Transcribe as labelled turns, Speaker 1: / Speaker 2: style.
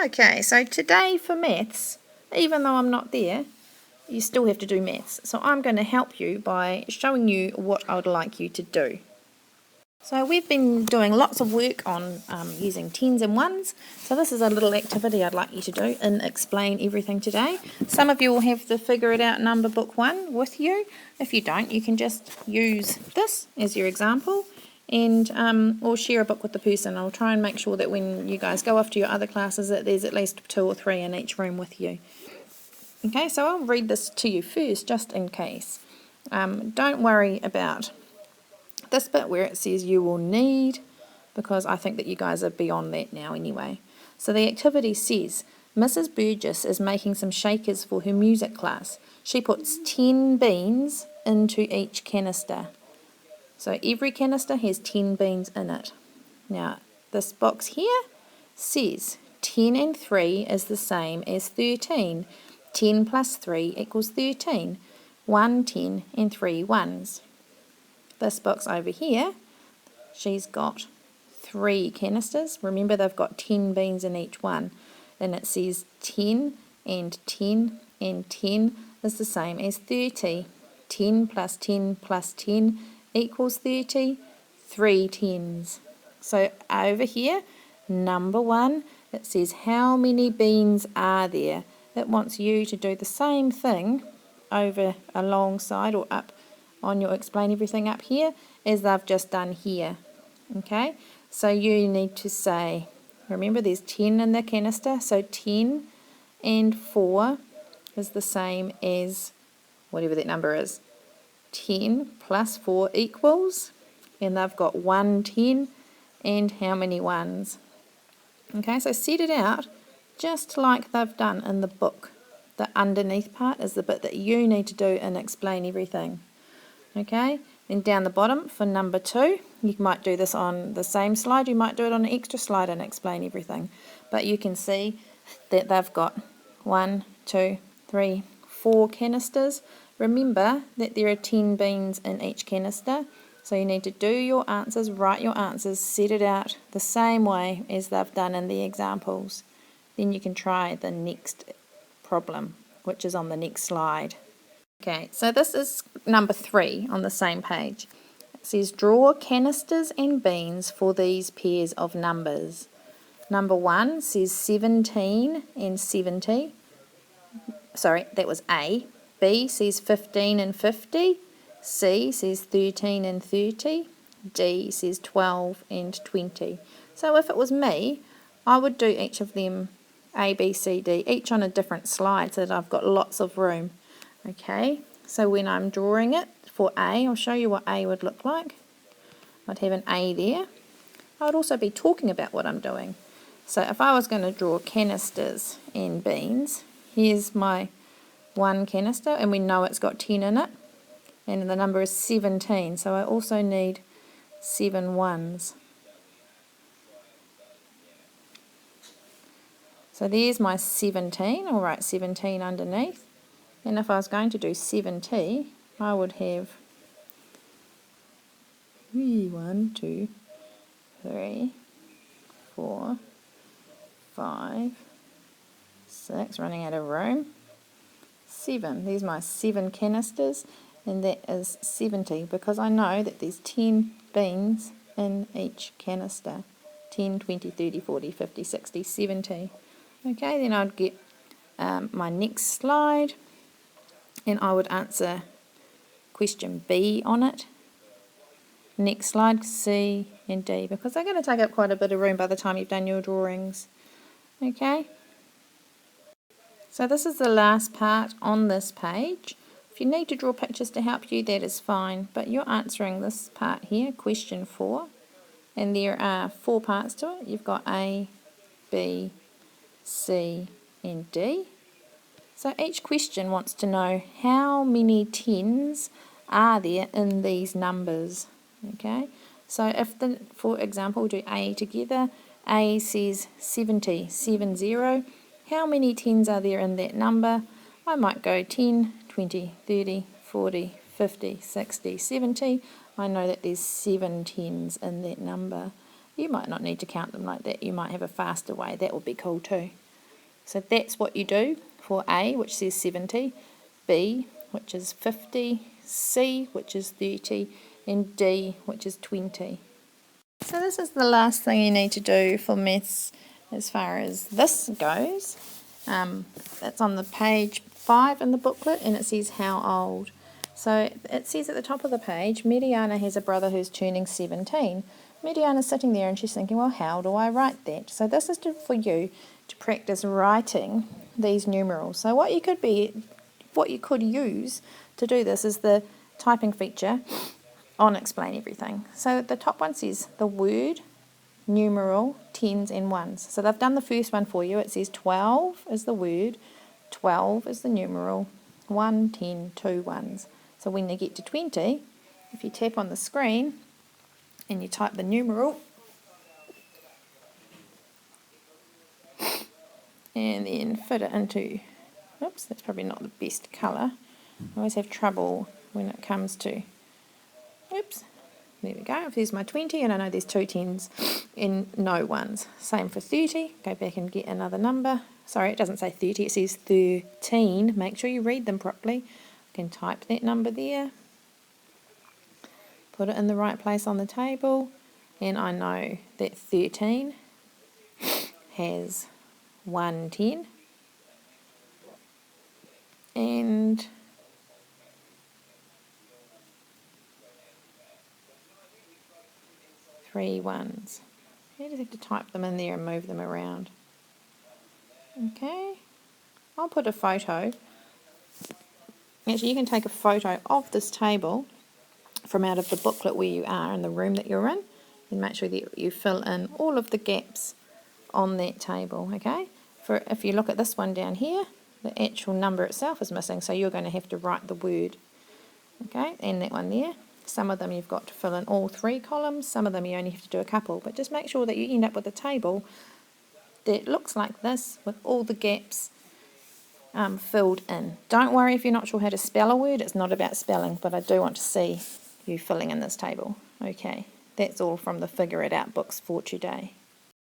Speaker 1: Okay, so today for maths, even though I'm not there, you still have to do maths. So I'm going to help you by showing you what I would like you to do. So we've been doing lots of work on using tens and ones. So this is a little activity I'd like you to do and explain everything today. Some of you will have the Figure It Out number book 1 with you. If you don't, you can just use this as your example and or share a book with the person. I'll try and make sure that when you guys go off to your other classes that there's at least 2 or 3 in each room with you. Okay, so I'll read this to you first just in case. Don't worry about this bit where it says you will need, because I think that you guys are beyond that now anyway. So the activity says, Mrs. Burgess is making some shakers for her music class. She puts 10 beans into each canister. So every canister has 10 beans in it. Now this box here says 10 and 3 is the same as 13. 10 plus 3 equals 13. 1 10 and 3 ones. This box over here, she's got 3 canisters. Remember, they've got 10 beans in each one. And it says 10 and 10 and 10 is the same as 30. 10 plus 10 plus 10 equals 30. 3 tens. So over here, number 1, it says how many beans are there? It wants you to do the same thing over alongside or up on your explain everything up here as they've just done here. Okay, so you need to say, remember there's 10 in the canister, so 10 and 4 is the same as whatever that number is. 10 plus 4 equals, and they've got 1 10 and how many ones? Okay, so set it out just like they've done in the book. The underneath part is the bit that you need to do and explain everything. Okay, then down the bottom for number 2, you might do this on the same slide, you might do it on an extra slide and explain everything. But you can see that they've got 1, 2, 3, 4 canisters. Remember that there are 10 beans in each canister, so you need to do your answers, write your answers, set it out the same way as they've done in the examples. Then you can try the next problem, which is on the next slide. Okay, so this is number 3 on the same page. It says draw canisters and beans for these pairs of numbers. Number 1 says 17 and 70. Sorry, that was A. B says 15 and 50. C says 13 and 30. D says 12 and 20. So if it was me, I would do each of them A, B, C, D, each on a different slide so that I've got lots of room. Okay, so when I'm drawing it for A, I'll show you what A would look like. I'd have an A there. I would also be talking about what I'm doing. So if I was going to draw canisters and beans, here's my 1 canister, and we know it's got 10 in it, and the number is 17, so I also need 7 ones. So there's my 17, I'll write 17 underneath. And if I was going to do 70, I would have 1, 2, 3, 4, 5, 6, running out of room, 7. There's my 7 canisters, and that is 70, because I know that there's 10 beans in each canister. 10, 20, 30, 40, 50, 60, 70. Okay, then I'd get my next slide, and I would answer question B on it. Next slide, C and D, because they're going to take up quite a bit of room by the time you've done your drawings. Okay, so this is the last part on this page. If you need to draw pictures to help you, that is fine, but you're answering this part here, question 4, and there are 4 parts to it. You've got A, B, C and D. So each question wants to know how many tens are there in these numbers. Okay, so if for example we do A together, A says 70, 70. How many tens are there in that number? I might go 10, 20, 30, 40, 50, 60, 70. I know that there's 7 tens in that number. You might not need to count them like that. You might have a faster way. That would be cool too. So that's what you do for A, which says 70, B, which is 50, C, which is 30, and D, which is 20. So this is the last thing you need to do for maths as far as this goes. It's on the page 5 in the booklet, and it says how old. So it says at the top of the page, Mediana has a brother who's turning 17. Mediana's sitting there and she's thinking, well, how do I write that? So this is for you to practice writing these numerals. So what you could use to do this is the typing feature on Explain Everything. So the top one says the word, numeral, tens and ones. So they've done the first one for you. It says 12 is the word, 12 is the numeral, 1, 10, 2 ones. So when you get to 20, if you tap on the screen and you type the numeral and then fit it into, oops, that's probably not the best colour. I always have trouble when it comes to, oops, there we go. If there's my 20 and I know there's 2 tens and no ones. Same for 30, go back and get another number. Sorry, it doesn't say 30, it says 13. Make sure you read them properly. I can type that number there, put it in the right place on the table, and I know that 13 has 1 10 and 3 ones. You just have to type them in there and move them around. Okay, I'll put a photo. Actually, you can take a photo of this table from out of the booklet where you are in the room that you're in, and make sure that you fill in all of the gaps on that table. Okay, for if you look at this one down here, the actual number itself is missing, so you're going to have to write the word. Okay, and that one there. Some of them you've got to fill in all 3 columns, some of them you only have to do a couple, but just make sure that you end up with a table that looks like this with all the gaps filled in. Don't worry if you're not sure how to spell a word, it's not about spelling, but I do want to see you filling in this table. Okay, that's all from the Figure It Out books for today.